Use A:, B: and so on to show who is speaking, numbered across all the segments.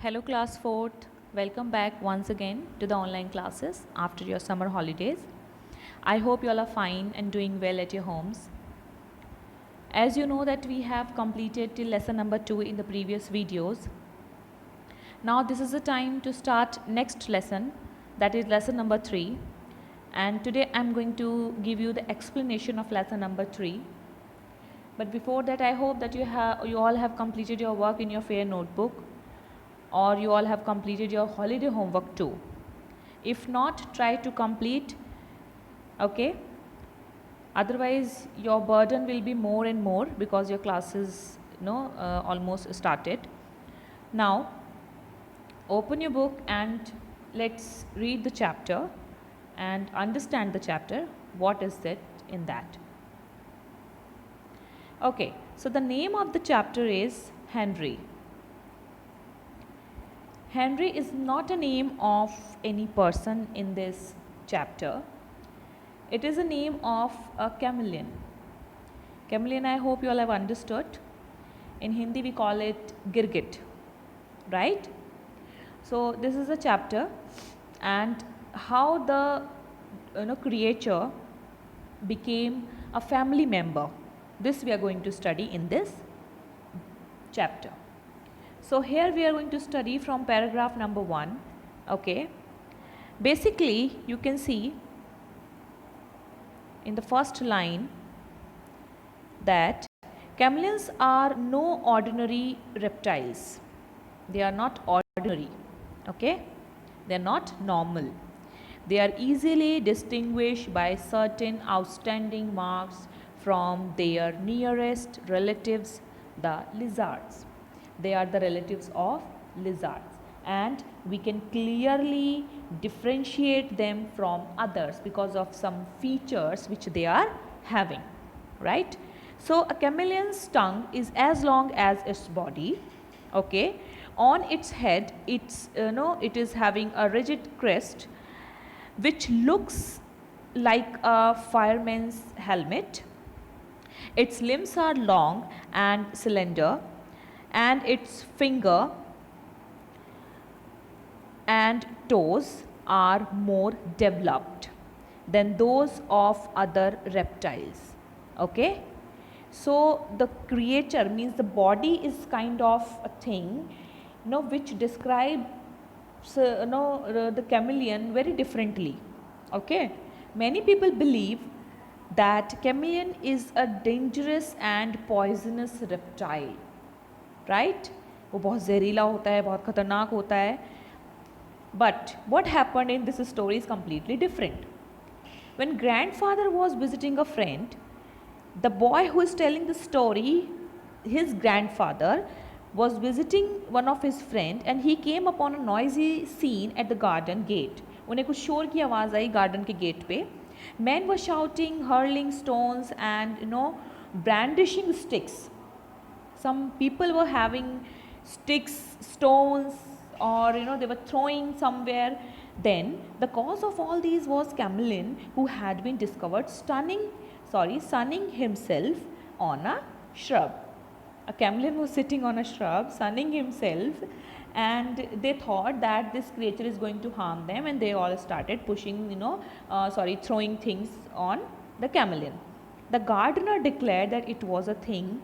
A: Hello class 4th, welcome back once again to the online classes after your summer holidays. I hope you all are fine and doing well at your homes. As you know that we have completed till lesson number 2 in the previous videos. Now this is the time to start next lesson, that is lesson number 3, and today I am going to give you the explanation of lesson number 3. But before that I hope that you all have completed your work in your fair notebook, or you all have completed your holiday homework too. If not, try to complete, okay? Otherwise your burden will be more and more because your classes almost started. Now open your book and let's read the chapter and understand the chapter. What is it in that? Okay, so the name of the chapter is Henry. Henry is not a name of any person in this chapter. It is a name of a chameleon. Chameleon, I hope you all have understood. In Hindi we call it Girgit, right? So this is a chapter, and how the creature became a family member. This we are going to study in this chapter. So here we are going to study from paragraph number 1. Okay. Basically, you can see in the first line that chameleons are no ordinary reptiles. They are not ordinary. Okay. They are not normal. They are easily distinguished by certain outstanding marks from their nearest relatives, the lizards. They are the relatives of lizards, and we can clearly differentiate them from others because of some features which they are having, right? So a chameleon's tongue is as long as its body. Okay, on its head it is having a rigid crest which looks like a fireman's helmet. Its limbs are long and slender, and its finger and toes are more developed than those of other reptiles. Okay, so the creature means the body is kind of a thing which describes the chameleon very differently. Okay, many people believe that chameleon is a dangerous and poisonous reptile, right वो बहुत जहरीला होता है, बहुत ख़तरनाक होता है. But what happened in this story is completely different. When grandfather was visiting a friend, the boy who is telling the story, his grandfather was visiting one of his friend and he came upon a noisy scene at the garden gate. उन्हें कुछ शोर की आवाज़ आई garden के gate पे. Men were shouting, hurling stones and brandishing sticks. Some people were having sticks, stones, or they were throwing somewhere. Then the cause of all these was chameleon, who had been discovered sunning himself on a shrub. A chameleon was sitting on a shrub sunning himself, and they thought that this creature is going to harm them, and they all started pushing throwing things on the chameleon. The gardener declared that it was a thing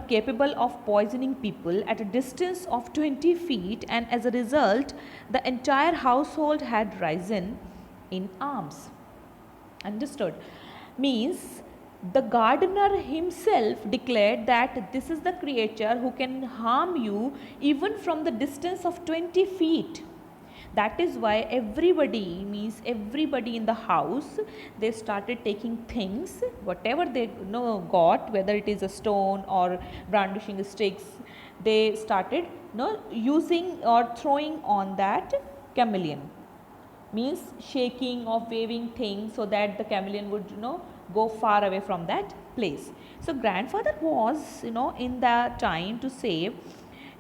A: capable of poisoning people at a distance of 20 feet, and as a result the entire household had risen in arms. Understood? Means the gardener himself declared that this is the creature who can harm you even from the distance of 20 feet. That is why everybody in the house, they started taking things, whatever they got, whether it is a stone or brandishing sticks, they started using or throwing on that chameleon. Means shaking or waving things so that the chameleon would go far away from that place. So grandfather was in time to save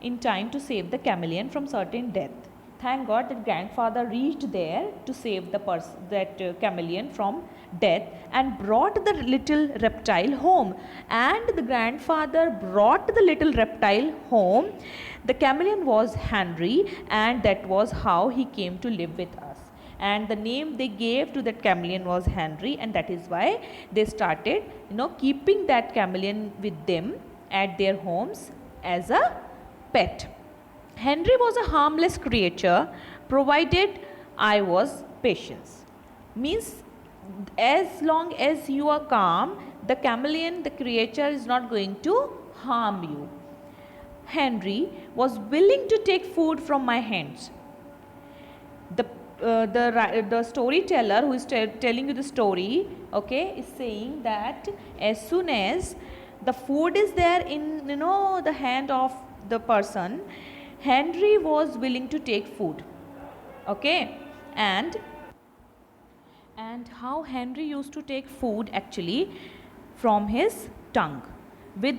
A: the chameleon from certain death. Thank God that grandfather reached there to save that chameleon from death and brought the little reptile home. And the grandfather brought the little reptile home. The chameleon was Henry, and that was how he came to live with us. And the name they gave to that chameleon was Henry, and that is why they started, keeping that chameleon with them at their homes as a pet. Henry was a harmless creature provided I was patient. Means as long as you are calm, the chameleon, the creature, is not going to harm you. Henry was willing to take food from my hands. The storyteller who is telling you the story, okay, is saying that as soon as the food is there in the hand of the person, Henry was willing to take food. Okay, and how Henry used to take food actually from his tongue with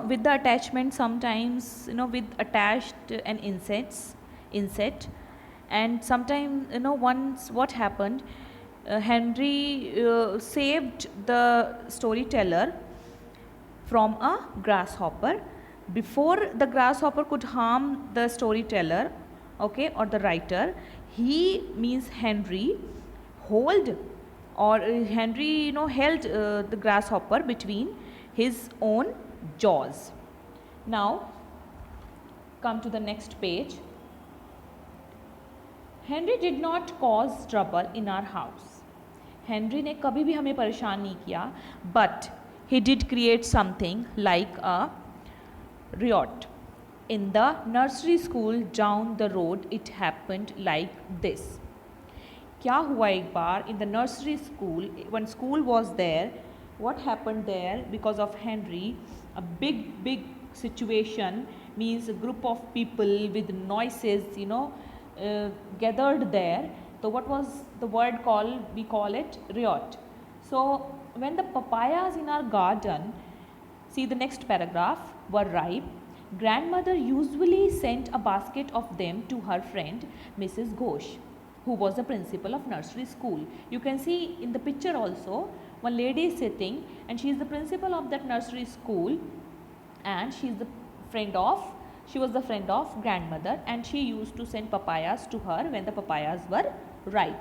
A: with the attachment, sometimes with attached an insect. And sometimes once what happened, Henry saved the storyteller from a grasshopper before the grasshopper could harm the storyteller, okay, or the writer. He, means Henry, Henry held the grasshopper between his own jaws. Now come to the next page. Henry did not cause trouble in our house. Henry ने कभी भी हमें परेशान नहीं किया, but he did create something like a riot. In the nursery school down the road, it happened like this. क्या हुआ एक बार in the nursery school, when school was there, what happened there? Because of Henry, a big situation, means a group of people with noises, gathered there. So what was the word called? We call it riot. So when the papayas in our garden, see the next paragraph, were ripe, grandmother usually sent a basket of them to her friend Mrs. Ghosh, who was the principal of nursery school. You can see in the picture also, one lady is sitting and she is the principal of that nursery school, and she was the friend of grandmother, and she used to send papayas to her when the papayas were ripe.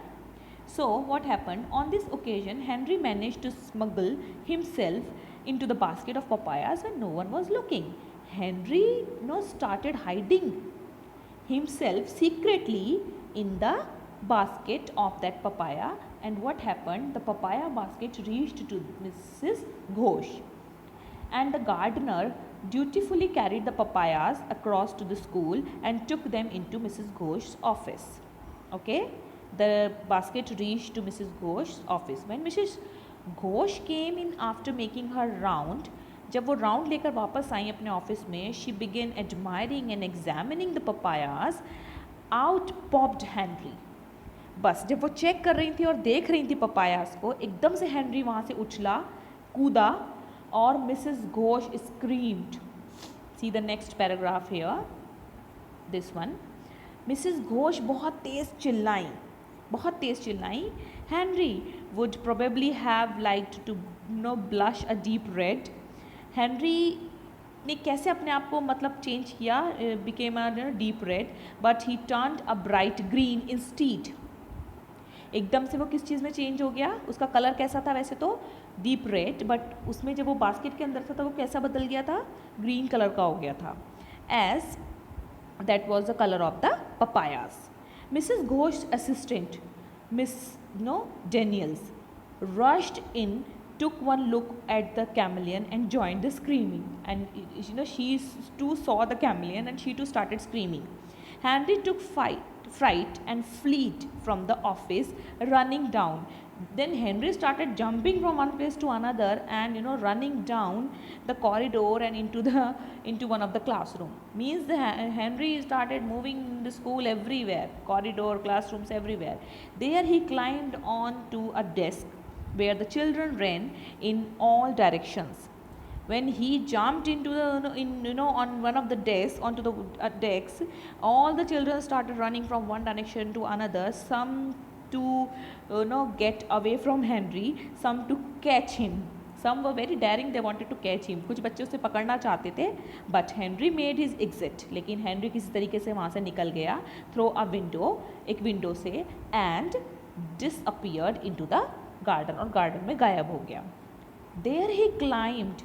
A: So what happened? On this occasion, Henry managed to smuggle himself into the basket of papayas when no one was looking. Henry started hiding himself secretly in the basket of that papaya, and what happened? The papaya basket reached to Mrs. Ghosh, and the gardener dutifully carried the papayas across to the school and took them into Mrs. Ghosh's office. Okay, the basket reached to Mrs. Ghosh's office. When Mrs. Ghosh came in after making her round, जब वो round लेकर वापस आई अपने office में, she began admiring and examining the papayas. Out popped Henry. बस जब वो check कर रही थी और देख रही थी पपायास को, एकदम से हेनरी वहाँ से उछला, कूदा, और Mrs Ghosh screamed. See the next paragraph here, this one. Mrs Ghosh बहुत तेज़ चिल्लाई. Henry would probably have liked to blush a deep red. Henry ने कैसे अपने आप को मतलब चेंज किया, became a deep red, but he turned a bright green instead. एकदम से वो किस चीज़ में चेंज हो गया, उसका कलर कैसा था वैसे तो डीप रेड, बट उसमें जब वो बास्केट के अंदर था तो वो कैसा बदल गया था, ग्रीन कलर का हो गया था. As that was the colour of the papayas. Mrs Ghosh assistant Miss Daniels rushed in, took one look at the chameleon and joined the screaming, and she too saw the chameleon and she too started screaming. Henry took fright and fled from the office, running down. Then Henry started jumping from one place to another and running down the corridor and into one of the classroom. Means Henry started moving in the school everywhere, corridor, classrooms, everywhere. There he climbed on to a desk where the children ran in all directions. when he jumped into the on one of the desks onto the decks, all the children started running from one direction to another, some to get away from Henry, some to catch him. Some were very daring, they wanted to catch him, कुछ बच्चे उसे पकड़ना चाहते थे, but Henry made his exit, लेकिन Henry किसी तरीके से वहाँ से निकल गया through a window, एक window से, and disappeared into the garden, और garden में गायब हो गया. There he climbed,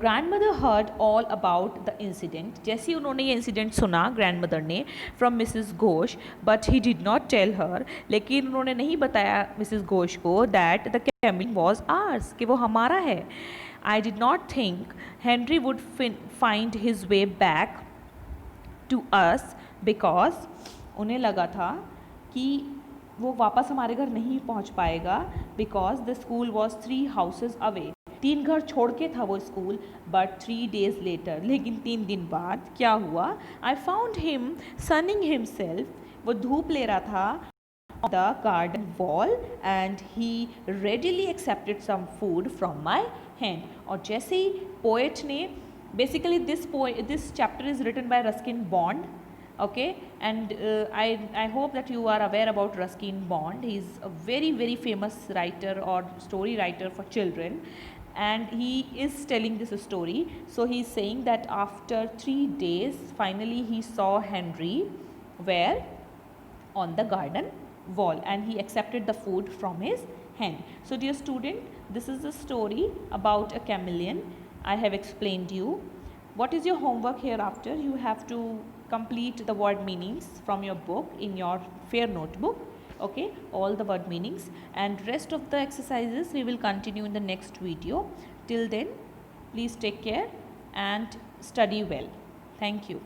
A: grandmother heard all about the incident. जैसे ही उन्होंने ये इंसिडेंट सुना grandmother ने from Mrs. Ghosh, but he did not tell her, लेकिन उन्होंने नहीं बताया Mrs. Ghosh को that the camel was ours, कि वो हमारा है. I did not think Henry would find his way back to us, because उन्हें लगा था कि वो वापस हमारे घर नहीं पहुंच पाएगा, because the school was 3 houses away. 3 घर छोड़ के था वो स्कूल, बट 3 days लेटर, लेकिन 3 दिन बाद क्या हुआ, आई फाउंड हिम सनिंग हिमसेल्फ, वो धूप ले रहा था on the garden wall and he readily accepted some food from my hand. और जैसे ही पोएट ने, basically this chapter is written by Ruskin Bond, okay, and I hope that you are aware about Ruskin Bond. He is a very very famous writer or story writer for children, and he is telling this story. So he is saying that after 3 days finally he saw Henry where on the garden wall, and he accepted the food from his hand. So dear student, this is the story about a chameleon. I have explained you. What is your homework hereafter? You have to complete the word meanings from your book in your fair notebook, okay, all the word meanings, and rest of the exercises we will continue in the next video. Till then, please take care and study well. Thank you.